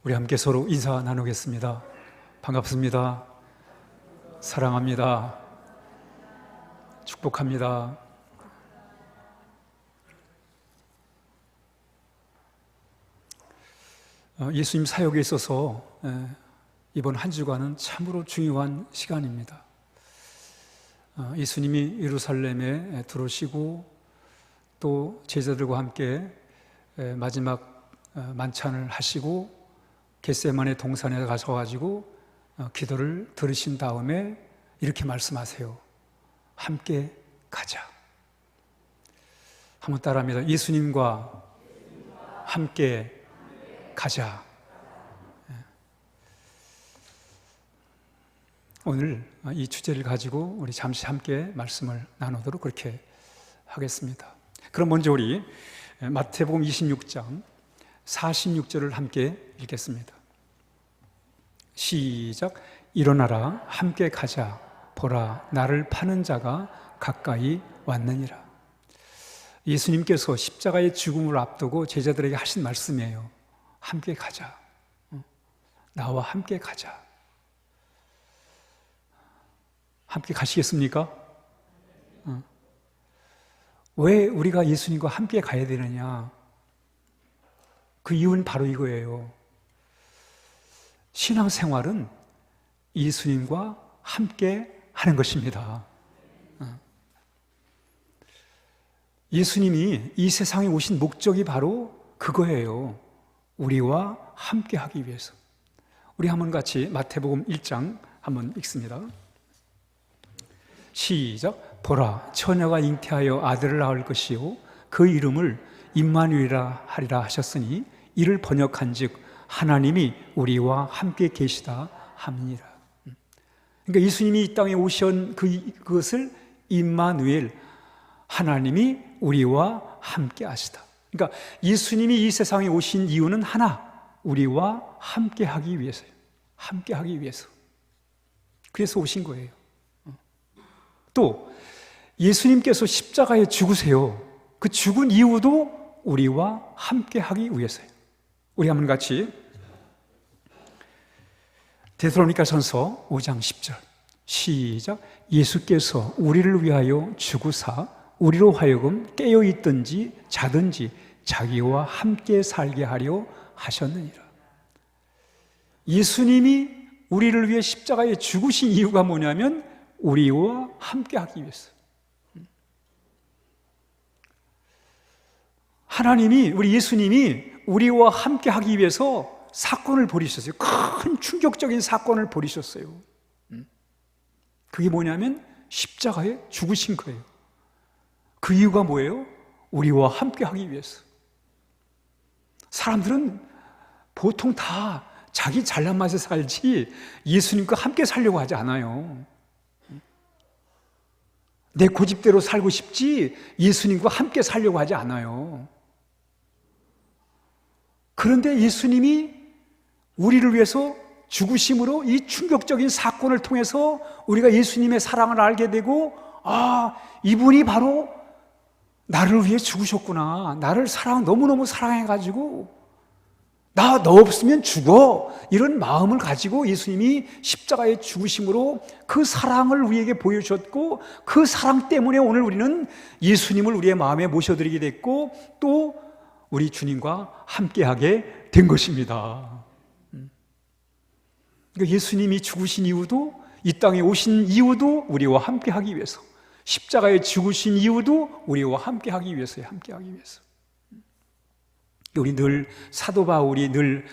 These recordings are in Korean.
우리 함께 서로 인사 나누겠습니다. 반갑습니다. 사랑합니다. 축복합니다. 예수님 사역에 있어서 이번 한 주간은 참으로 중요한 시간입니다. 예수님이 예루살렘에 들어오시고 또 제자들과 함께 마지막 만찬을 하시고 겟세마네 동산에 가셔가지고 기도를 들으신 다음에 이렇게 말씀하세요. 함께 가자. 한번 따라합니다. 예수님과 함께 가자. 오늘 이 주제를 가지고 우리 잠시 함께 말씀을 나누도록 그렇게 하겠습니다. 그럼 먼저 우리 마태복음 26장 46절을 함께 읽겠습니다. 시작. 일어나라, 함께 가자. 보라, 나를 파는 자가 가까이 왔느니라. 예수님께서 십자가의 죽음을 앞두고 제자들에게 하신 말씀이에요. 함께 가자. 나와 함께 가자. 함께 가시겠습니까? 왜 우리가 예수님과 함께 가야 되느냐? 그 이유는 바로 이거예요. 신앙생활은 예수님과 함께 하는 것입니다. 예수님이 이 세상에 오신 목적이 바로 그거예요. 우리와 함께 하기 위해서. 우리 한번 같이 마태복음 1장 한번 읽습니다. 시작. 보라, 처녀가 잉태하여 아들을 낳을 것이요 그 이름을 임마누엘이라 하리라 하셨으니 이를 번역한즉 하나님이 우리와 함께 계시다 함이니라. 그러니까 예수님이 이 땅에 오신 그것을 임마누엘, 하나님이 우리와 함께 하시다. 그러니까 예수님이 이 세상에 오신 이유는 하나, 우리와 함께 하기 위해서요. 함께 하기 위해서. 그래서 오신 거예요. 또 예수님께서 십자가에 죽으세요. 그 죽은 이유도 우리와 함께 하기 위해서예요. 우리 한번 같이 데살로니가전서 5장 10절 시작. 예수께서 우리를 위하여 죽으사 우리로 하여금 깨어있든지 자든지 자기와 함께 살게 하려 하셨느니라. 예수님이 우리를 위해 십자가에 죽으신 이유가 뭐냐면 우리와 함께 하기 위해서. 하나님이, 우리 예수님이 우리와 함께 하기 위해서 사건을 벌이셨어요. 큰 충격적인 사건을 벌이셨어요. 그게 뭐냐면 십자가에 죽으신 거예요. 그 이유가 뭐예요? 우리와 함께 하기 위해서. 사람들은 보통 다 자기 잘난 맛에 살지 예수님과 함께 살려고 하지 않아요. 내 고집대로 살고 싶지 예수님과 함께 살려고 하지 않아요. 그런데 예수님이 우리를 위해서 죽으심으로 이 충격적인 사건을 통해서 우리가 예수님의 사랑을 알게 되고, 아, 이분이 바로 나를 위해 죽으셨구나. 나를 너무너무 사랑해가지고 너 없으면 죽어. 이런 마음을 가지고 예수님이 십자가에 죽으심으로 그 사랑을 우리에게 보여주셨고, 그 사랑 때문에 오늘 우리는 예수님을 우리의 마음에 모셔드리게 됐고 또 우리 주님과 함께하게 된 것입니다. 그러니까 예수님이 죽으신 이유도, 이 땅에 오신 이유도 우리와 함께하기 위해서, 십자가에 죽으신 이유도 우리와 함께하기 위해서요. 함께하기 위해서. 우리 늘 사도 바울이 늘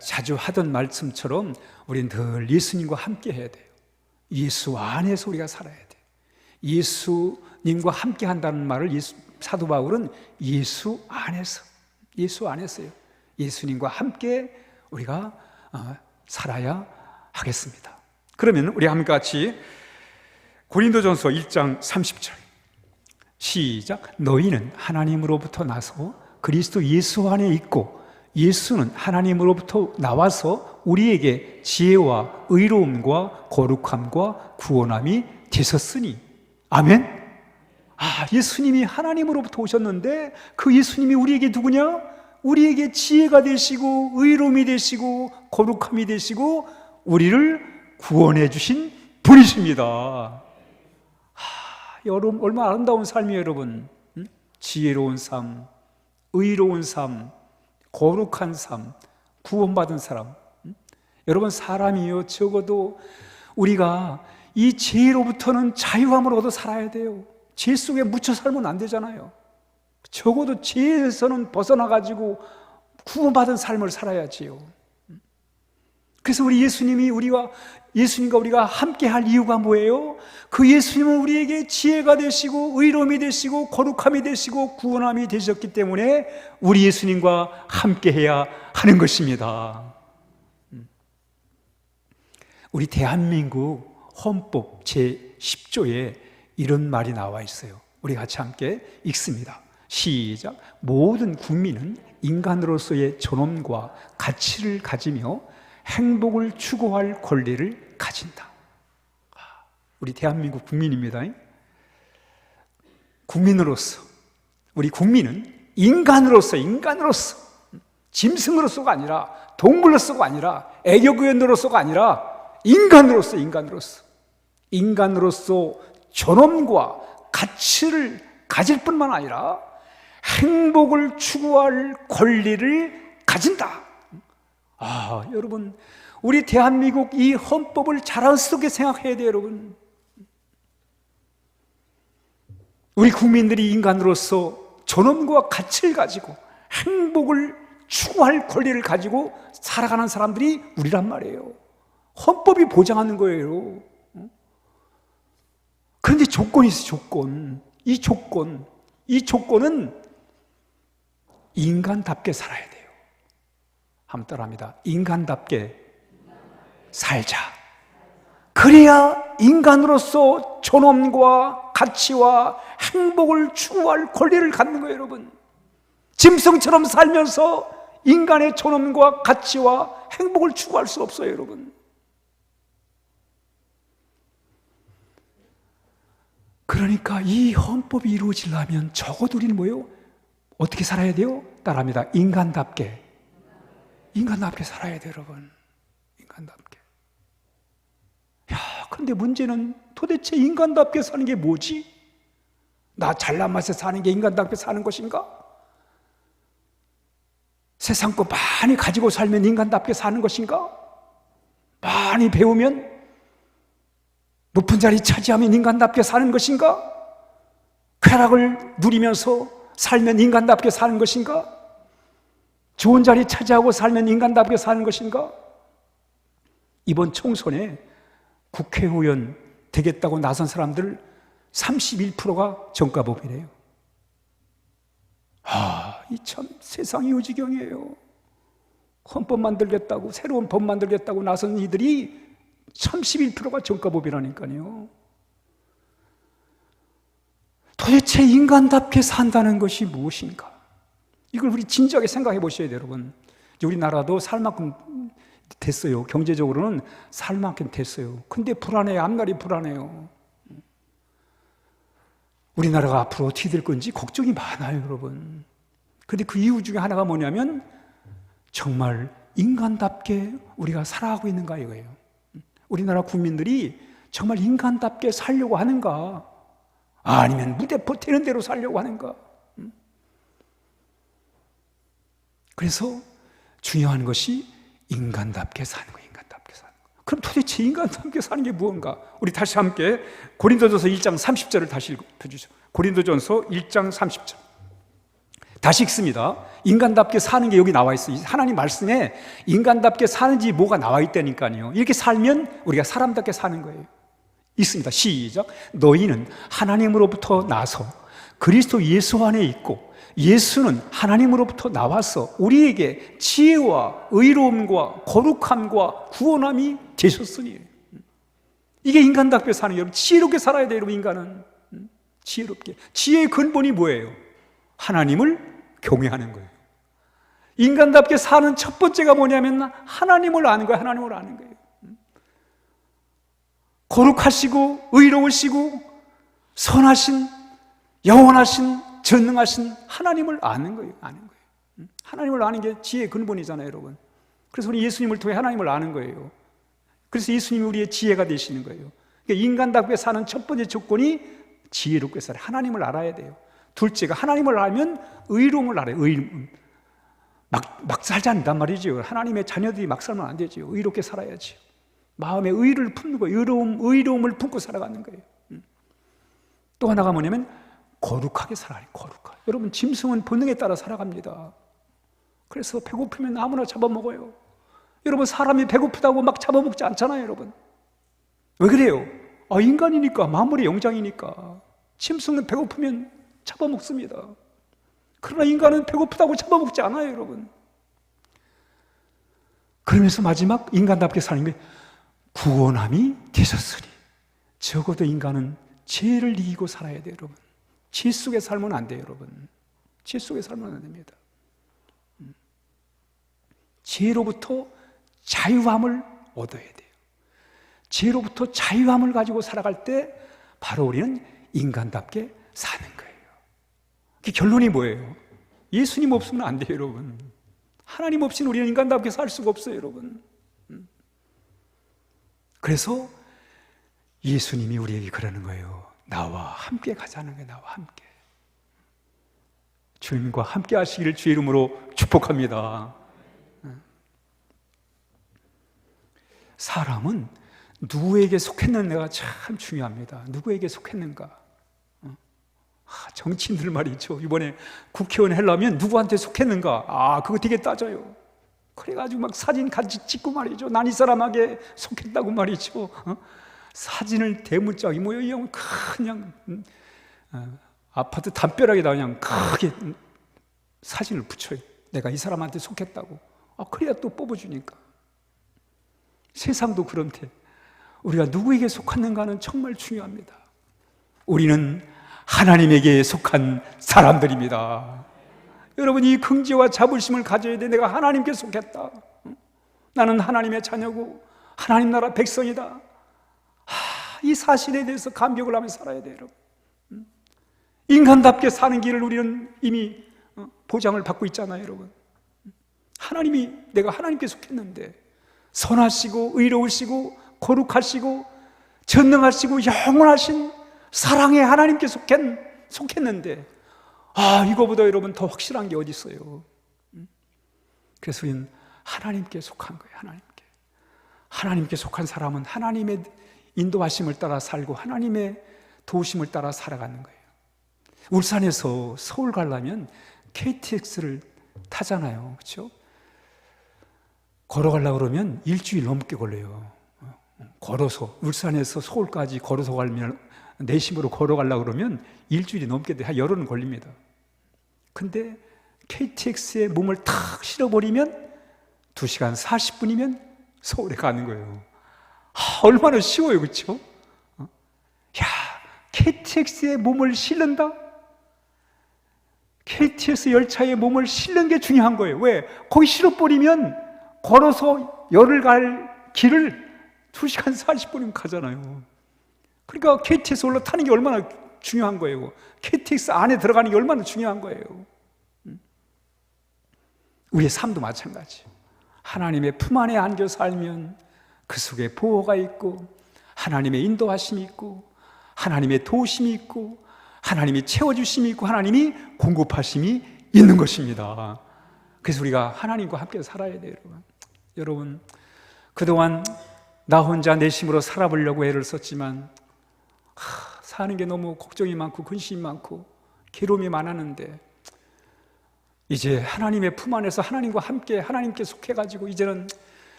자주 하던 말씀처럼 우리는 늘 예수님과 함께 해야 돼요. 예수 안에서 우리가 살아야 돼요. 예수님과 함께 한다는 말을 사도 바울은 예수 안에서요. 예수님과 함께 우리가 살아야 하겠습니다. 그러면 우리 함께 같이 고린도전서 1장 30절 시작. 너희는 하나님으로부터 나서 그리스도 예수 안에 있고 예수는 하나님으로부터 나와서 우리에게 지혜와 의로움과 거룩함과 구원함이 되셨으니. 아멘. 예수님이 하나님으로부터 오셨는데 그 예수님이 우리에게 누구냐? 우리에게 지혜가 되시고 의로움이 되시고 거룩함이 되시고 우리를 구원해 주신 분이십니다. 여러분, 얼마나 아름다운 삶이에요, 여러분. 지혜로운 삶, 의로운 삶, 거룩한 삶, 구원받은 사람. 여러분, 사람이요, 적어도 우리가 이 죄로부터는 자유함을 얻어 살아야 돼요. 죄 속에 묻혀 살면 안 되잖아요. 적어도 죄에서는 벗어나가지고 구원받은 삶을 살아야지요. 그래서 우리 예수님과 우리가 함께 할 이유가 뭐예요? 그 예수님은 우리에게 지혜가 되시고 의로움이 되시고 거룩함이 되시고 구원함이 되셨기 때문에 우리 예수님과 함께 해야 하는 것입니다. 우리 대한민국 헌법 제10조에 이런 말이 나와 있어요. 우리 같이 함께 읽습니다. 시작. 모든 국민은 인간으로서의 존엄과 가치를 가지며 행복을 추구할 권리를 가진다. 우리 대한민국 국민입니다. 국민으로서, 우리 국민은 인간으로서 짐승으로서가 아니라, 동물로서가 아니라, 애교구현으로서가 아니라 인간으로서 존엄과 가치를 가질 뿐만 아니라 행복을 추구할 권리를 가진다. 여러분, 우리 대한민국 이 헌법을 자랑스럽게 생각해야 돼요, 여러분. 우리 국민들이 인간으로서 존엄과 가치를 가지고 행복을 추구할 권리를 가지고 살아가는 사람들이 우리란 말이에요. 헌법이 보장하는 거예요. 그런데 조건이 있어요, 조건. 이 조건은 인간답게 살아야 돼요. 한번 따라합니다. 인간답게 살자. 그래야 인간으로서 존엄과 가치와 행복을 추구할 권리를 갖는 거예요, 여러분. 짐승처럼 살면서 인간의 존엄과 가치와 행복을 추구할 수 없어요, 여러분. 그러니까 이 헌법이 이루어지려면 적어도 우리는 뭐예요? 어떻게 살아야 돼요? 따라합니다. 인간답게 살아야 돼요, 여러분. 인간답게. 그런데 문제는 도대체 인간답게 사는 게 뭐지? 나 잘난 맛에 사는 게 인간답게 사는 것인가? 세상 거 많이 가지고 살면 인간답게 사는 것인가? 많이 배우면, 높은 자리 차지하면 인간답게 사는 것인가? 쾌락을 누리면서 살면 인간답게 사는 것인가? 좋은 자리 차지하고 살면 인간답게 사는 것인가? 이번 총선에 국회의원 되겠다고 나선 사람들 31%가 정가법이래요. 이 참 세상이 요지경이에요. 헌법 만들겠다고, 새로운 법 만들겠다고 나선 이들이 31%가 정가법이라니까요. 도대체 인간답게 산다는 것이 무엇인가? 이걸 우리 진지하게 생각해 보셔야 돼요, 여러분. 우리나라도 살 만큼 됐어요. 경제적으로는 살 만큼 됐어요. 근데 불안해요. 앞날이 불안해요. 우리나라가 앞으로 어떻게 될 건지 걱정이 많아요, 여러분. 근데 그 이유 중에 하나가 뭐냐면 정말 인간답게 우리가 살아가고 있는가 이거예요. 우리나라 국민들이 정말 인간답게 살려고 하는가? 아니면 무대포 되는 대로 살려고 하는가? 그래서 중요한 것이 인간답게 사는 거예요. 인간답게 사는 거. 그럼 도대체 인간답게 사는 게 무언가? 우리 다시 함께 고린도전서 1장 30절을 다시 읽어주죠. 고린도전서 1장 30절 다시 읽습니다. 인간답게 사는 게 여기 나와 있어요. 하나님 말씀에 인간답게 사는지 뭐가 나와 있다니까요. 이렇게 살면 우리가 사람답게 사는 거예요. 있습니다. 시작. 너희는 하나님으로부터 나서 그리스도 예수 안에 있고 예수는 하나님으로부터 나와서 우리에게 지혜와 의로움과 거룩함과 구원함이 되셨으니. 이게 인간답게 사는 거예요. 지혜롭게 살아야 돼요, 여러분. 인간은 지혜롭게. 지혜의 근본이 뭐예요? 하나님을 경외하는 거예요. 인간답게 사는 첫 번째가 뭐냐면 하나님을 아는 거예요. 하나님을 아는 거예요. 거룩하시고 의로우시고 선하신 영원하신 전능하신 하나님을 아는 거예요. 아는 거예요. 하나님을 아는 게 지혜의 근본이잖아요, 여러분. 그래서 우리 예수님을 통해 하나님을 아는 거예요. 그래서 예수님이 우리의 지혜가 되시는 거예요. 그러니까 인간답게 사는 첫 번째 조건이 지혜롭게 살아요. 하나님을 알아야 돼요. 둘째가 하나님을 알면 의로움을 알아요. 의로움. 막 살지 않는단 말이죠. 하나님의 자녀들이 막 살면 안 되죠. 의롭게 살아야지. 마음에 의를 품는 거예요. 의로움을 품고 살아가는 거예요. 또 하나가 뭐냐면 거룩하게 살아요. 거룩하게. 여러분, 짐승은 본능에 따라 살아갑니다. 그래서 배고프면 아무나 잡아먹어요. 여러분, 사람이 배고프다고 막 잡아먹지 않잖아요, 여러분. 왜 그래요? 인간이니까, 만물의 영장이니까. 짐승은 배고프면 잡아먹습니다. 그러나 인간은 배고프다고 잡아먹지 않아요, 여러분. 그러면서 마지막 인간답게 사는 게 구원함이 되셨으니. 적어도 인간은 죄를 이기고 살아야 돼요, 여러분. 죄 속에 살면 안 돼요, 여러분. 죄 속에 살면 안 됩니다. 죄로부터 자유함을 얻어야 돼요. 죄로부터 자유함을 가지고 살아갈 때 바로 우리는 인간답게 사는 거예요. 그 결론이 뭐예요? 예수님 없으면 안 돼요, 여러분. 하나님 없이는 우리는 인간답게 살 수가 없어요, 여러분. 그래서 예수님이 우리에게 그러는 거예요. 나와 함께 가자는 거예요. 나와 함께. 주님과 함께 하시기를 주의 이름으로 축복합니다. 사람은 누구에게 속했는가가 참 중요합니다. 누구에게 속했는가? 정치인들 말이죠. 이번에 국회의원 하려면 누구한테 속했는가? 그거 되게 따져요. 그래가지고 막 사진 같이 찍고 말이죠. 난 이 사람에게 속했다고 말이죠. 사진을 대문짝이 모여 그냥 아파트 담벼락에다 그냥 크게 사진을 붙여요. 내가 이 사람한테 속했다고. 그래야 또 뽑아주니까. 세상도 그런데 우리가 누구에게 속았는가는 정말 중요합니다. 우리는 하나님에게 속한 사람들입니다. 여러분, 이 긍지와 자부심을 가져야 돼. 내가 하나님께 속했다. 나는 하나님의 자녀고 하나님 나라 백성이다. 이 사실에 대해서 감격을 하며 살아야 돼요, 여러분. 인간답게 사는 길을 우리는 이미 보장을 받고 있잖아요, 여러분. 내가 하나님께 속했는데 선하시고 의로우시고 거룩하시고 전능하시고 영원하신 사랑의 하나님께 속했는데 이거보다 여러분 더 확실한 게 어디 있어요? 그래서 우리는 하나님께 속한 거예요. 하나님께 속한 사람은 하나님의 인도하심을 따라 살고 하나님의 도우심을 따라 살아가는 거예요. 울산에서 서울 가려면 KTX를 타잖아요, 그렇죠? 걸어가려고 그러면 일주일 넘게 걸려요. 걸어서 울산에서 서울까지 걸어서 가면 내심으로 걸어가려고 그러면 일주일이 넘게 돼. 한 열흘은 걸립니다. 근데 KTX에 몸을 탁 실어버리면 2시간 40분이면 서울에 가는 거예요. 얼마나 쉬워요, 그렇죠? KTX에 몸을 실는다? KTX 열차에 몸을 실는 게 중요한 거예요. 왜? 거기 실어버리면 걸어서 열흘 갈 길을 2시간 40분이면 가잖아요. 그러니까 KTX 올라타는 게 얼마나 중요한 거예요. KTX 안에 들어가는 게 얼마나 중요한 거예요. 우리의 삶도 마찬가지. 하나님의 품 안에 안겨 살면 그 속에 보호가 있고 하나님의 인도하심이 있고 하나님의 도우심이 있고 하나님이 채워주심이 있고 하나님이 공급하심이 있는 것입니다. 그래서 우리가 하나님과 함께 살아야 돼요, 여러분. 그동안 나 혼자 내심으로 살아보려고 애를 썼지만 사는 게 너무 걱정이 많고 근심이 많고 괴로움이 많았는데 이제 하나님의 품 안에서 하나님과 함께 하나님께 속해가지고 이제는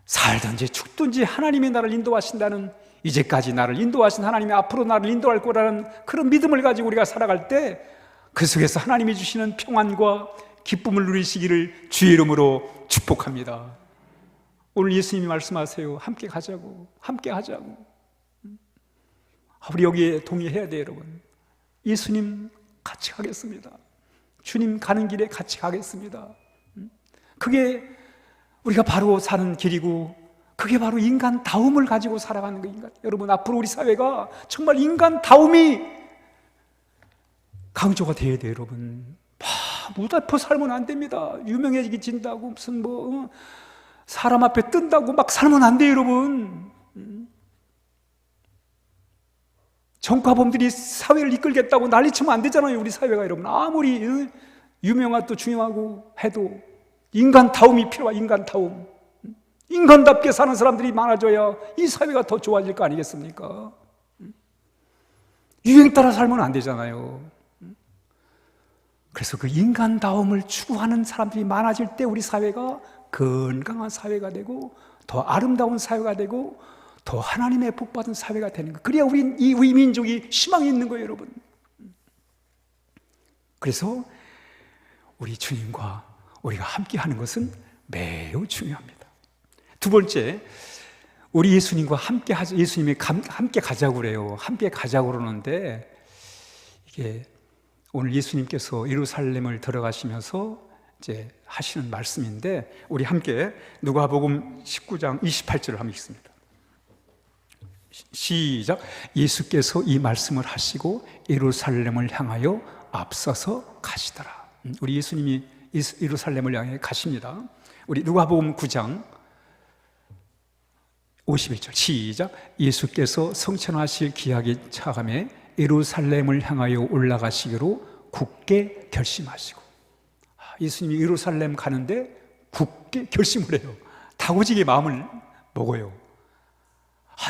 살든지 죽든지 하나님이 나를 인도하신다는, 이제까지 나를 인도하신 하나님이 앞으로 나를 인도할 거라는 그런 믿음을 가지고 우리가 살아갈 때 그 속에서 하나님이 주시는 평안과 기쁨을 누리시기를 주의 이름으로 축복합니다. 오늘 예수님이 말씀하세요. 함께 가자고, 함께 하자고. 우리 여기에 동의해야 돼요, 여러분. 예수님 같이 가겠습니다. 주님 가는 길에 같이 가겠습니다. 그게 우리가 바로 사는 길이고 그게 바로 인간다움을 가지고 살아가는 거예요. 여러분, 앞으로 우리 사회가 정말 인간다움이 강조가 돼야 돼요, 여러분. 무대포 살면 안 됩니다. 유명해진다고 무슨 사람 앞에 뜬다고 막 살면 안 돼요, 여러분. 정과범들이 사회를 이끌겠다고 난리치면 안 되잖아요, 우리 사회가. 여러분, 아무리 유명하고 중요하고 해도 인간다움이 필요해. 인간다움. 인간답게 사는 사람들이 많아져야 이 사회가 더 좋아질 거 아니겠습니까? 유행 따라 살면 안 되잖아요. 그래서 그 인간다움을 추구하는 사람들이 많아질 때 우리 사회가 건강한 사회가 되고 더 아름다운 사회가 되고 더 하나님의 복받은 사회가 되는 거예요. 그래야 우리 민족이 희망이 있는 거예요, 여러분. 그래서 우리 주님과 우리가 함께 하는 것은 매우 중요합니다. 두 번째, 우리 예수님과 함께 하자. 예수님이 함께 가자고 그래요. 함께 가자고 그러는데, 이게 오늘 예수님께서 예루살렘을 들어가시면서 이제 하시는 말씀인데, 우리 함께 누가복음 19장 28절을 한번 읽습니다. 시작. 예수께서 이 말씀을 하시고 예루살렘을 향하여 앞서서 가시더라. 우리 예수님이 예루살렘을 향해 가십니다. 우리 누가복음 9장 51절 시작. 예수께서 성천하실 기약이 차감해 예루살렘을 향하여 올라가시기로 굳게 결심하시고. 예수님이 예루살렘 가는데 굳게 결심을 해요. 다고지게 마음을 먹어요.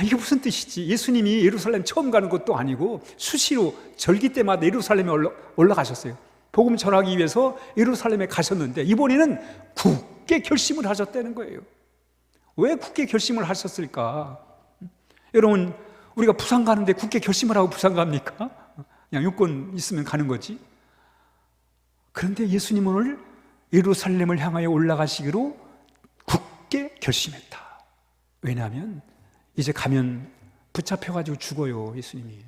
이게 무슨 뜻이지? 예수님이 예루살렘 처음 가는 것도 아니고 수시로 절기 때마다 예루살렘에 올라가셨어요. 복음 전하기 위해서 예루살렘에 가셨는데 이번에는 굳게 결심을 하셨다는 거예요. 왜 굳게 결심을 하셨을까? 여러분, 우리가 부산 가는데 굳게 결심을 하고 부산 갑니까? 그냥 여권 있으면 가는 거지. 그런데 예수님은 오늘 예루살렘을 향하여 올라가시기로 굳게 결심했다. 왜냐하면 이제 가면 붙잡혀가지고 죽어요. 예수님이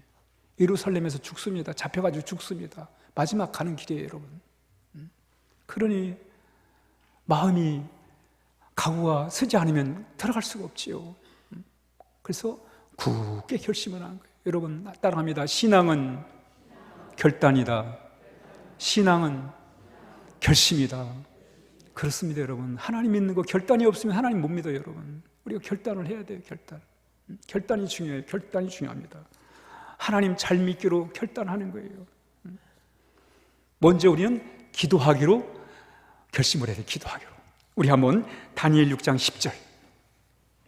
예루살렘에서 죽습니다. 잡혀가지고 죽습니다. 마지막 가는 길이에요, 여러분. 그러니 마음이 각오가 서지 않으면 들어갈 수가 없지요. 그래서 굳게 결심을 한 거예요. 여러분 따라합니다. 신앙은 결단이다. 신앙은 결심이다. 그렇습니다, 여러분. 하나님 믿는 거 결단이 없으면 하나님 못 믿어요, 여러분. 우리가 결단을 해야 돼요. 결단이 중요해요. 결단이 중요합니다. 하나님 잘 믿기로 결단하는 거예요. 먼저 우리는 기도하기로 결심을 해야 돼요. 기도하기로. 우리 한번 다니엘 6장 10절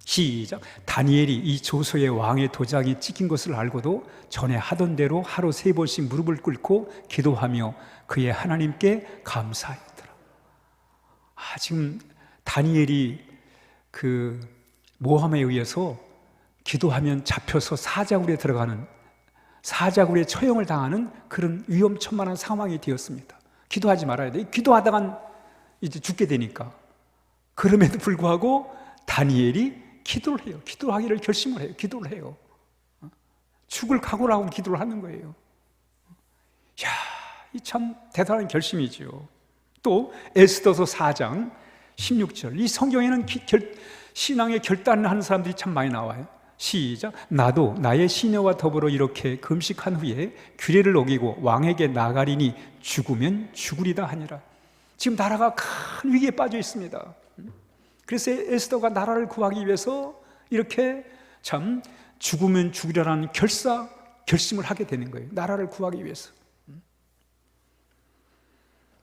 시작. 다니엘이 이 조서의 왕의 도장이 찍힌 것을 알고도 전에 하던 대로 하루 3번씩 무릎을 꿇고 기도하며 그의 하나님께 감사했더라. 지금 다니엘이 그 모함에 의해서 기도하면 잡혀서 사자굴에 들어가는, 사자굴에 처형을 당하는 그런 위험천만한 상황이 되었습니다. 기도하지 말아야 돼. 기도하다간 이제 죽게 되니까. 그럼에도 불구하고 다니엘이 기도를 해요. 기도하기를 결심을 해요. 기도를 해요. 죽을 각오를 하고 기도를 하는 거예요. 이야, 이 참 대단한 결심이지요. 또 에스더서 4장 16절. 이 성경에는 신앙의 결단을 하는 사람들이 참 많이 나와요. 시작. 나도 나의 시녀와 더불어 이렇게 금식한 후에 규례를 어기고 왕에게 나가리니 죽으면 죽으리다 하니라. 지금 나라가 큰 위기에 빠져 있습니다. 그래서 에스더가 나라를 구하기 위해서 이렇게 참 죽으면 죽으리라는 결심을 하게 되는 거예요. 나라를 구하기 위해서.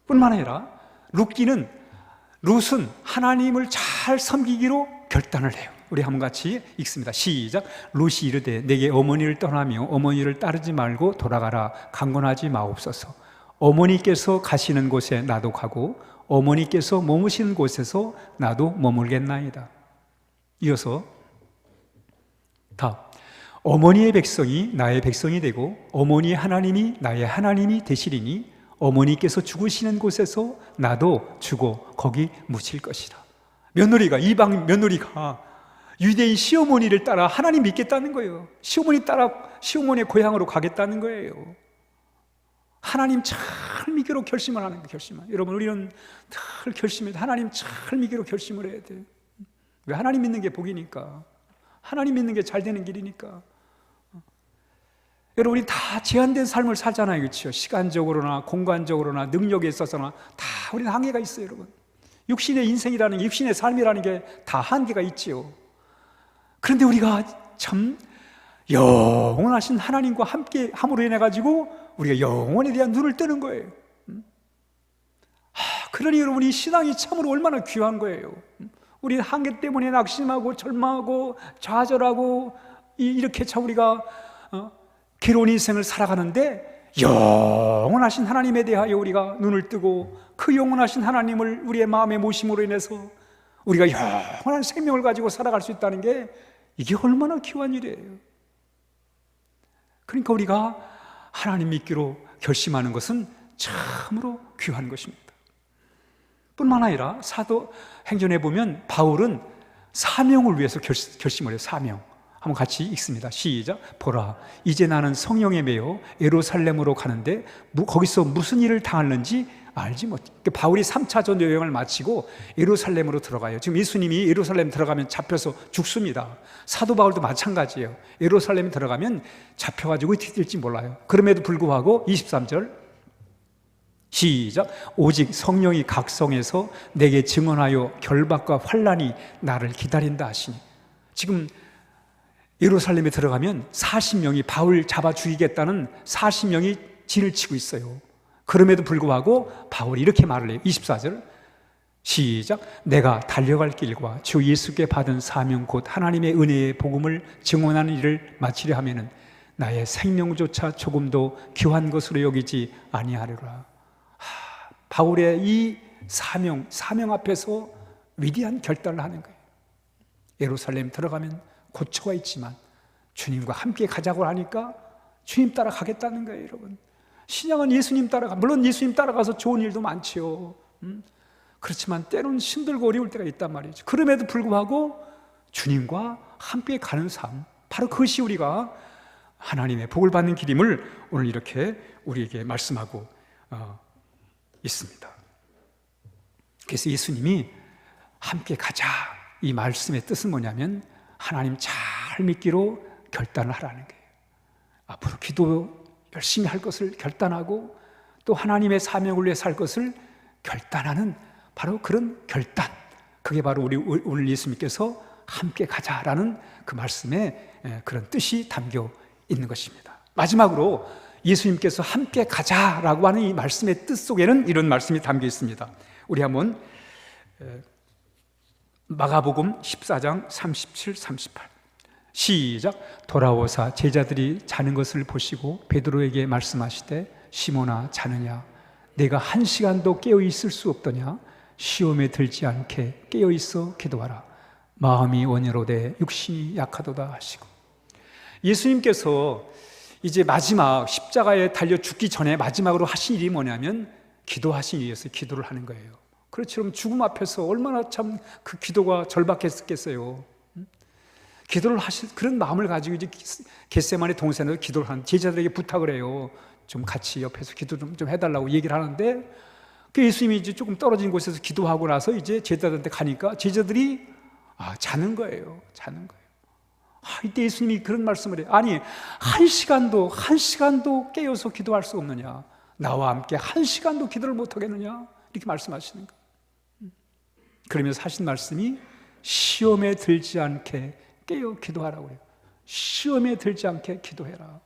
뿐만 아니라 룻은 하나님을 잘 섬기기로 결단을 해요. 우리 한번 같이 읽습니다. 시작. 룻이 이르되 내게 어머니를 떠나며 어머니를 따르지 말고 돌아가라. 강권하지 마옵소서. 어머니께서 가시는 곳에 나도 가고 어머니께서 머무시는 곳에서 나도 머물겠나이다. 이어서 답. 어머니의 백성이 나의 백성이 되고 어머니의 하나님이 나의 하나님이 되시리니 어머니께서 죽으시는 곳에서 나도 죽어 거기 묻힐 것이다. 며느리가, 이방 며느리가 유대인 시어머니를 따라 하나님 믿겠다는 거예요. 시어머니 따라 시어머니의 고향으로 가겠다는 거예요. 하나님 잘 믿기로 결심을 하는 거예요. 결심을. 여러분, 우리는 잘 결심해야 돼. 하나님 잘 믿기로 결심을 해야 돼. 왜? 하나님 믿는 게 복이니까. 하나님 믿는 게 잘 되는 길이니까. 여러분, 우리 다 제한된 삶을 살잖아요. 그렇죠? 시간적으로나 공간적으로나 능력에 있어서나 다 우리는 한계가 있어요, 여러분. 육신의 인생이라는 게, 육신의 삶이라는 게 다 한계가 있지요. 그런데 우리가 참 영원하신 하나님과 함께 함으로 인해 가지고 우리가 영원에 대한 눈을 뜨는 거예요. 그러니 여러분, 이 신앙이 참으로 얼마나 귀한 거예요. 우리는 한계 때문에 낙심하고 절망하고 좌절하고 이렇게 참 우리가 괴로운 인생을 살아가는데, 영원하신 하나님에 대하여 우리가 눈을 뜨고 그 영원하신 하나님을 우리의 마음에 모심으로 인해서 우리가 영원한 생명을 가지고 살아갈 수 있다는 게, 이게 얼마나 귀한 일이에요. 그러니까 우리가 하나님 믿기로 결심하는 것은 참으로 귀한 것입니다. 뿐만 아니라 사도행전에 보면 바울은 사명을 위해서 결심을 해요. 사명. 한번 같이 읽습니다. 시작. 보라, 이제 나는 성령에 매여 예루살렘으로 가는데 거기서 무슨 일을 당하는지 알지 못. 바울이 3차 전도 여행을 마치고 예루살렘으로 들어가요. 지금 예수님이 예루살렘 들어가면 잡혀서 죽습니다. 사도 바울도 마찬가지예요. 예루살렘에 들어가면 잡혀가지고 어떻게 될지 몰라요. 그럼에도 불구하고 23절 시작. 오직 성령이 각성해서 내게 증언하여 결박과 환난이 나를 기다린다 하시니. 지금 예루살렘에 들어가면 40명이 바울 잡아 죽이겠다는 40명이 진을 치고 있어요. 그럼에도 불구하고 바울이 이렇게 말을 해요. 24절 시작. 내가 달려갈 길과 주 예수께 받은 사명 곧 하나님의 은혜의 복음을 증언하는 일을 마치려 하면은 나의 생명조차 조금도 귀한 것으로 여기지 아니하리라. 바울의 이 사명 앞에서 위대한 결단을 하는 거예요. 예루살렘 들어가면 고초가 있지만 주님과 함께 가자고 하니까 주님 따라 가겠다는 거예요, 여러분. 신앙은 예수님 따라가, 물론 예수님 따라가서 좋은 일도 많지요. 그렇지만 때로는 힘들고 어려울 때가 있단 말이죠. 그럼에도 불구하고 주님과 함께 가는 삶, 바로 그것이 우리가 하나님의 복을 받는 길임을 오늘 이렇게 우리에게 말씀하고 있습니다. 그래서 예수님이 함께 가자, 이 말씀의 뜻은 뭐냐면 하나님 잘 믿기로 결단을 하라는 거예요. 앞으로 기도 열심히 할 것을 결단하고 또 하나님의 사명을 위해 살 것을 결단하는 바로 그런 결단, 그게 바로 오늘 예수님께서 함께 가자라는 그 말씀에 그런 뜻이 담겨 있는 것입니다. 마지막으로 예수님께서 함께 가자라고 하는 이 말씀의 뜻 속에는 이런 말씀이 담겨 있습니다. 우리 한번 마가복음 14장 37, 38 시작. 돌아오사 제자들이 자는 것을 보시고 베드로에게 말씀하시되 시몬아, 자느냐? 내가 1시간도 깨어 있을 수 없더냐? 시험에 들지 않게 깨어 있어 기도하라. 마음이 원이로되 육신이 약하도다 하시고. 예수님께서 이제 마지막 십자가에 달려 죽기 전에 마지막으로 하신 일이 뭐냐면 기도하신 일이었어요. 기도를 하는 거예요. 그렇죠. 그럼 죽음 앞에서 얼마나 참 그 기도가 절박했겠어요. 기도를 하실 그런 마음을 가지고 이제 겟세마네 동산에서 기도를 하는, 제자들에게 부탁을 해요. 좀 같이 옆에서 기도 좀 해달라고 얘기를 하는데, 그 예수님이 이제 조금 떨어진 곳에서 기도하고 나서 이제 제자들한테 가니까 제자들이 자는 거예요. 자는 거예요. 이때 예수님이 그런 말씀을 해요. 아니, 한 시간도 깨어서 기도할 수 없느냐? 나와 함께 1시간도 기도를 못 하겠느냐? 이렇게 말씀하시는 거예요. 그러면서 하신 말씀이 시험에 들지 않게 깨어 기도하라고 해요. 시험에 들지 않게 기도해라.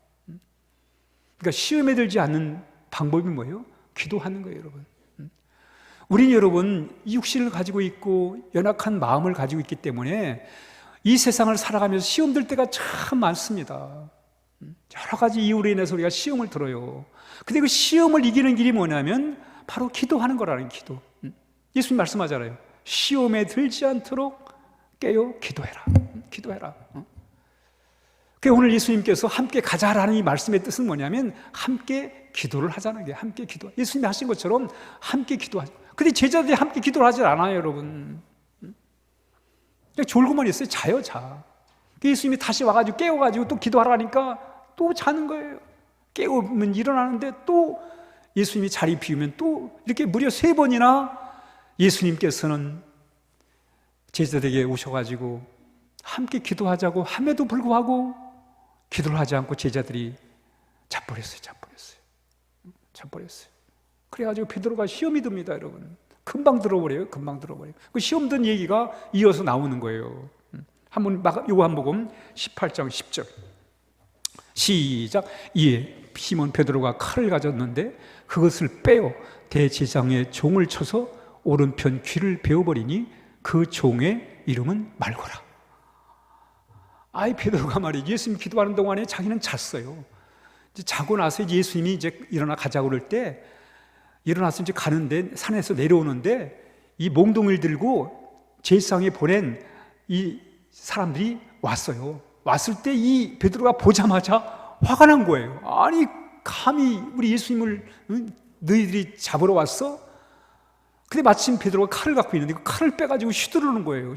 그러니까 시험에 들지 않는 방법이 뭐예요? 기도하는 거예요, 여러분. 우리는 여러분 육신을 가지고 있고 연약한 마음을 가지고 있기 때문에 이 세상을 살아가면서 시험 들 때가 참 많습니다. 여러 가지 이유로 인해서 우리가 시험을 들어요. 근데 그 시험을 이기는 길이 뭐냐면 바로 기도하는 거라는, 기도. 예수님 말씀하잖아요. 시험에 들지 않도록 깨어 기도해라. 기도해라. 그러니까 오늘 예수님께서 함께 가자라는 이 말씀의 뜻은 뭐냐면 함께 기도를 하자는 게, 함께 기도. 예수님이 하신 것처럼 함께 기도하자. 근데 제자들이 함께 기도를 하질 않아요, 여러분. 그냥 졸고만 있어요. 자요, 자. 예수님이 다시 와가지고 깨워가지고 또 기도하라니까 또 자는 거예요. 깨우면 일어나는데 또 예수님이 자리 비우면 또 이렇게 무려 3번이나 예수님께서는 제자들에게 오셔가지고 함께 기도하자고 함에도 불구하고 기도를 하지 않고 제자들이 자버렸어요. 그래가지고 베드로가 시험이 듭니다, 여러분. 금방 들어버려요. 그 시험 든 얘기가 이어서 나오는 거예요. 한번 요한복음 18장 10절 시작. 이에 시몬 베드로가 칼을 가졌는데 그것을 빼어 대제사장의 종을 쳐서 오른편 귀를 베어버리니 그 종의 이름은 말고라. 베드로가 말이죠. 예수님 기도하는 동안에 자기는 잤어요. 이제 자고 나서 예수님이 이제 일어나 가자고 그럴 때 일어나서 이제 가는데 산에서 내려오는데 이 몽둥이를 들고 제사장에 보낸 이 사람들이 왔어요. 왔을 때 이 베드로가 보자마자 화가 난 거예요. 아니 감히 우리 예수님을 너희들이 잡으러 왔어? 근데 마침 베드로가 칼을 갖고 있는데 그 칼을 빼가지고 휘두르는 거예요.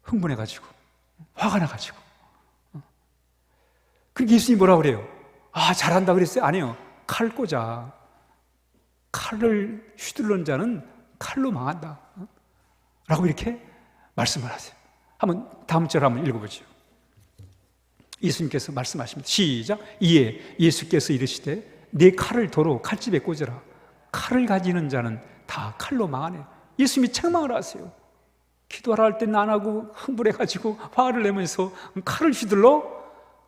흥분해가지고 화가 나가지고. 그러니까 예수님이 뭐라 그래요? 잘한다 그랬어요? 아니요. 칼 꽂아. 칼을 휘두르는 자는 칼로 망한다. 라고 이렇게 말씀을 하세요. 한번 다음 절 한번 읽어보죠. 예수님께서 말씀하십니다. 시작. 이에 예수께서 이르시되 네 칼을 도로 칼집에 꽂으라. 칼을 가지는 자는 다 칼로 망하네. 예수님이 책망을 하세요. 기도하라 할 때는 안 하고 흥분해가지고 화를 내면서 칼을 휘둘러?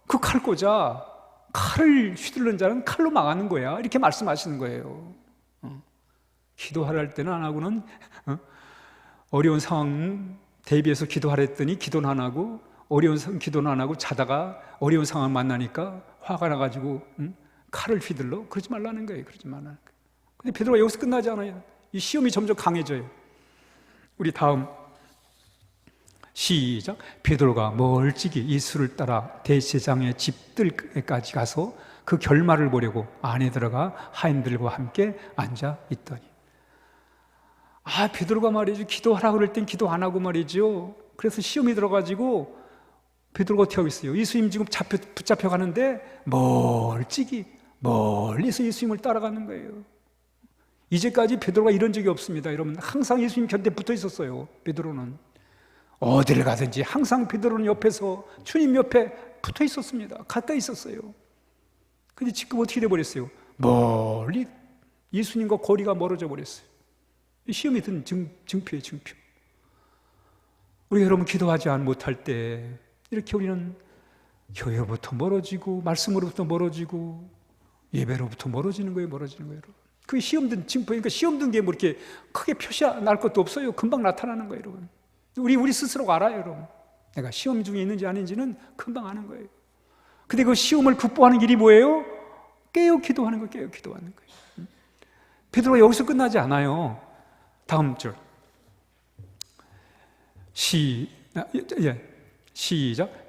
그 칼 꽂아. 칼을 휘두르는 자는 칼로 망하는 거야. 이렇게 말씀하시는 거예요. 기도하라 할 때는 안 하고는 어려운 상황 대비해서 기도하라 했더니 기도는 안 하고 어려운 상황 기도는 안 하고 자다가 어려운 상황 만나니까 화가 나가지고 칼을 휘둘러? 그러지 말라는 거예요. 근데 베드로가 여기서 끝나지 않아요. 이 시험이 점점 강해져요. 우리 다음 시작. 베드로가 멀찍이 예수를 따라 대제사장의 집들까지 가서 그 결말을 보려고 안에 들어가 하인들과 함께 앉아 있더니. 베드로가 말이죠. 기도하라 그럴 땐 기도 안 하고 말이죠. 그래서 시험이 들어가지고 베드로가 어떻게 하고 있어요? 예수님 지금 붙잡혀 가는데 멀리서 예수님을 따라가는 거예요. 이제까지 베드로가 이런 적이 없습니다. 여러분, 항상 예수님 곁에 붙어 있었어요. 베드로는 어디를 가든지 항상 베드로는 옆에서 주님 옆에 붙어 있었습니다. 가까이 있었어요. 근데 지금 어떻게 돼버렸어요? 멀리 예수님과 거리가 멀어져 버렸어요. 시험이 든 증표예요, 증표. 우리 여러분 기도하지 못할 때 이렇게 우리는 교회로부터 멀어지고 말씀으로부터 멀어지고 예배로부터 멀어지는 거예요, 여러분. 그게 시험 든 증표니까 시험 든 게 뭐 이렇게 크게 표시 날 것도 없어요. 금방 나타나는 거예요, 여러분. 우리 스스로가 알아요, 여러분. 내가 시험 중에 있는지 아닌지는 금방 아는 거예요. 근데 그 시험을 극복하는 길이 뭐예요? 깨어 기도하는 거예요. 베드로가 여기서 끝나지 않아요. 다음 절. 시작.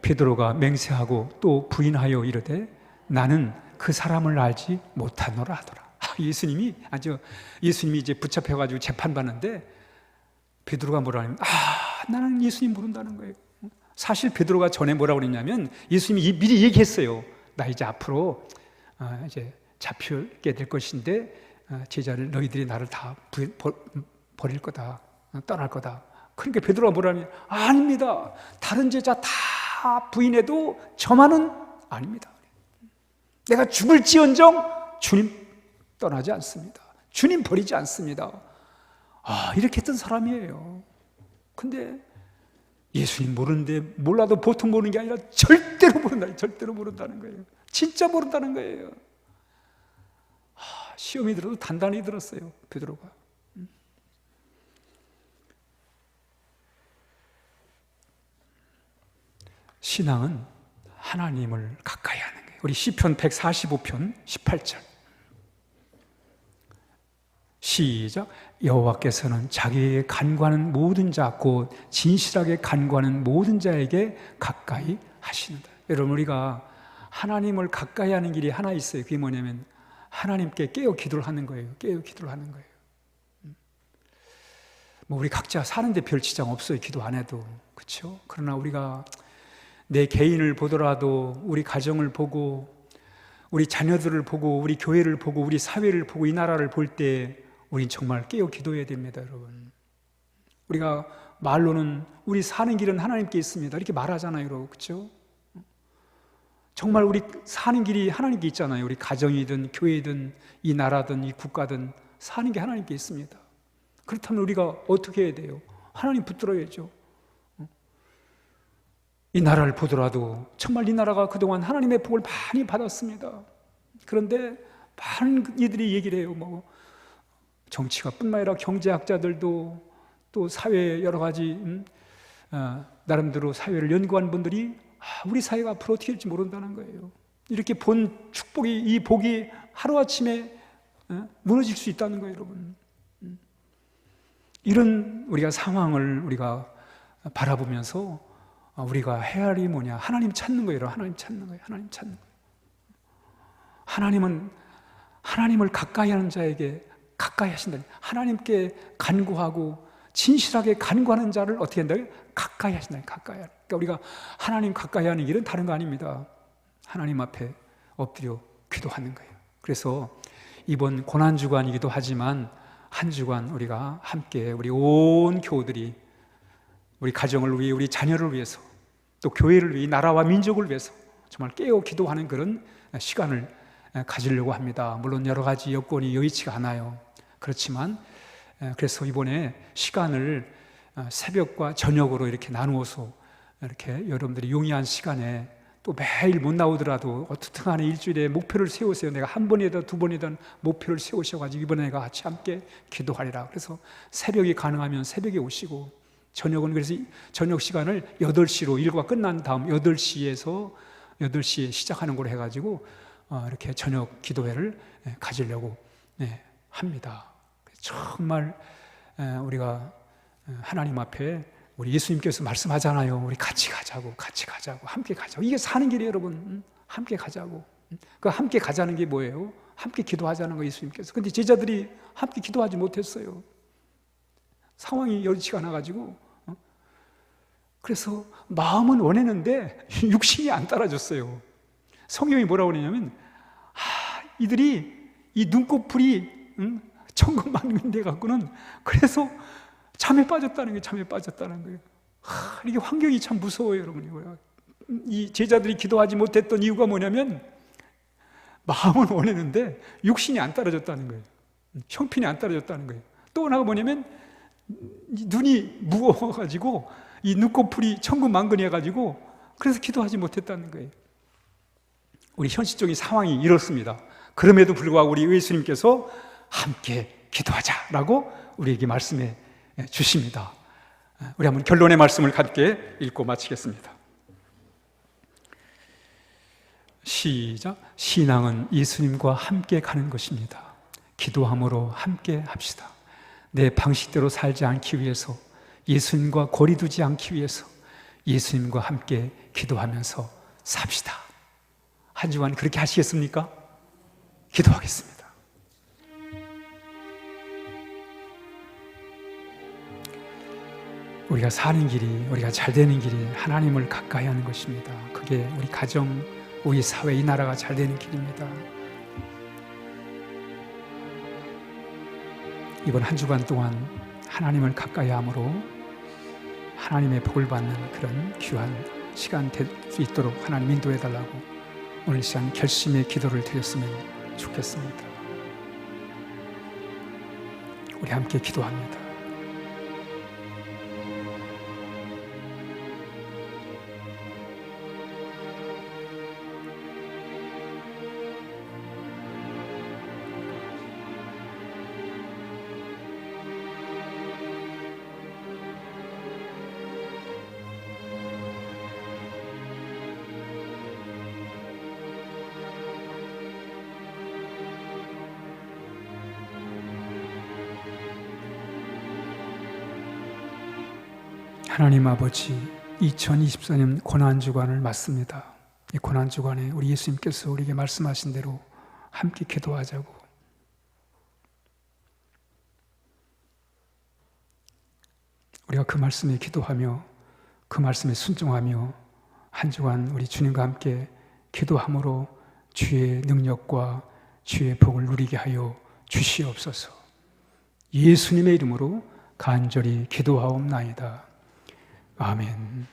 베드로가 맹세하고 또 부인하여 이르되 나는 그 사람을 알지 못하노라 하더라. 예수님이 이제 붙잡혀가지고 재판받는데 베드로가 뭐라 하냐면 나는 예수님 모른다는 거예요. 사실 베드로가 전에 뭐라고 그랬냐면 예수님이 미리 얘기했어요. 나 이제 앞으로 이제 잡히게 될 것인데 제자를 너희들이 나를 다 버릴 거다. 떠날 거다. 그러니까 베드로가 뭐라냐면 아닙니다. 다른 제자 다 부인해도 저만은 아닙니다. 내가 죽을지언정 주님 떠나지 않습니다. 주님 버리지 않습니다. 이렇게 했던 사람이에요. 근데 예수님 모르는데 몰라도 보통 모르는 게 아니라 절대로 모른다는 거예요. 진짜 모른다는 거예요. 시험이 들어도 단단히 들었어요, 베드로가. 신앙은 하나님을 가까이 하는 거예요. 우리 시편 145편 18절 시작. 여호와께서는 자기에게 간구하는 모든 자 곧 진실하게 간구하는 모든 자에게 가까이 하시는다. 여러분, 우리가 하나님을 가까이 하는 길이 하나 있어요. 그게 뭐냐면 하나님께 깨어 기도를 하는 거예요. 뭐 우리 각자 사는데 별 지장 없어요. 기도 안 해도. 그렇죠? 그러나 우리가 내 개인을 보더라도 우리 가정을 보고 우리 자녀들을 보고 우리 교회를 보고 우리 사회를 보고 이 나라를 볼 때 우린 정말 깨어 기도해야 됩니다, 여러분. 우리가 말로는 우리 사는 길은 하나님께 있습니다. 이렇게 말하잖아요, 그렇죠? 정말 우리 사는 길이 하나님께 있잖아요. 우리 가정이든 교회든 이 나라든 이 국가든 사는 게 하나님께 있습니다. 그렇다면 우리가 어떻게 해야 돼요? 하나님 붙들어야죠. 이 나라를 보더라도 정말 이 나라가 그동안 하나님의 복을 많이 받았습니다. 그런데 많은 이들이 얘기를 해요. 뭐 정치가 뿐만 아니라 경제학자들도 또 사회 여러 가지 나름대로 사회를 연구한 분들이 우리 사회가 앞으로 어떻게 될지 모른다는 거예요. 이렇게 본 축복이, 이 복이 하루아침에 무너질 수 있다는 거예요, 여러분. 이런 우리가 상황을 우리가 바라보면서 우리가 해야 할 일이 뭐냐? 하나님 찾는 거예요. 하나님 찾는 거예요. 하나님 찾는 거예요. 하나님은 하나님을 가까이 하는 자에게 가까이 하신다. 하나님께 간구하고 진실하게 간구하는 자를 어떻게 한다고요? 가까이 하신다. 가까이 하는. 그러니까 우리가 하나님 가까이 하는 길은 다른 거 아닙니다. 하나님 앞에 엎드려 기도하는 거예요. 그래서 이번 고난주간이기도 하지만 한 주간 우리가 함께 우리 온 교우들이 우리 가정을 위해, 우리 자녀를 위해서, 또 교회를 위해, 나라와 민족을 위해서 정말 깨어 기도하는 그런 시간을 가지려고 합니다. 물론 여러 가지 여건이 여의치가 않아요. 그렇지만 그래서 이번에 시간을 새벽과 저녁으로 이렇게 나누어서 이렇게 여러분들이 용이한 시간에 또 매일 못 나오더라도 어떻든 간에 일주일에 목표를 세우세요. 내가 한 번이든 두 번이든 목표를 세우셔가지고 이번에 내가 같이 함께 기도하리라. 그래서 새벽이 가능하면 새벽에 오시고, 저녁은 그래서 저녁 시간을 8시로 일과가 끝난 다음 8시에서 8시에 시작하는 걸로 해가지고 이렇게 저녁 기도회를 가지려고 합니다. 정말 우리가 하나님 앞에 우리 예수님께서 말씀하잖아요. 우리 같이 가자고, 함께 가자고. 이게 사는 길이에요, 여러분. 함께 가자고. 그 함께 가자는 게 뭐예요? 함께 기도하자는 거, 예수님께서. 근데 제자들이 함께 기도하지 못했어요. 상황이 여의치가 않아가지고. 그래서 마음은 원했는데 육신이 안 따라줬어요. 성경이 뭐라고 그러냐면 이들이 이 눈꺼풀이 천근만근이 돼갖고는 그래서 잠에 빠졌다는 거예요. 잠에 빠졌다는 거예요. 이게 환경이 참 무서워요, 여러분. 이 제자들이 기도하지 못했던 이유가 뭐냐면 마음은 원했는데 육신이 안 따라줬다는 거예요. 형편이 안 따라줬다는 거예요. 또 하나가 뭐냐면 눈이 무거워가지고 이 눈꺼풀이 천근만근이 해가지고 그래서 기도하지 못했다는 거예요. 우리 현실적인 상황이 이렇습니다. 그럼에도 불구하고 우리 예수님께서 함께 기도하자라고 우리에게 말씀해 주십니다. 우리 한번 결론의 말씀을 함께 읽고 마치겠습니다. 시작. 신앙은 예수님과 함께 가는 것입니다. 기도함으로 함께 합시다. 내 방식대로 살지 않기 위해서, 예수님과 거리 두지 않기 위해서 예수님과 함께 기도하면서 삽시다. 한 주간 그렇게 하시겠습니까? 기도하겠습니다. 우리가 사는 길이, 우리가 잘 되는 길이 하나님을 가까이 하는 것입니다. 그게 우리 가정, 우리 사회, 이 나라가 잘 되는 길입니다. 이번 한 주간 동안 하나님을 가까이 함으로 하나님의 복을 받는 그런 귀한 시간 될 수 있도록 하나님 인도해 달라고 오늘 시간 결심의 기도를 드렸으면 좋겠습니다. 우리 함께 기도합니다. 하나님 아버지, 2024년 고난주간을 맞습니다. 이 고난주간에 우리 예수님께서 우리에게 말씀하신 대로 함께 기도하자고, 우리가 그 말씀에 기도하며 그 말씀에 순종하며 한 주간 우리 주님과 함께 기도함으로 주의 능력과 주의 복을 누리게 하여 주시옵소서. 예수님의 이름으로 간절히 기도하옵나이다. 아멘.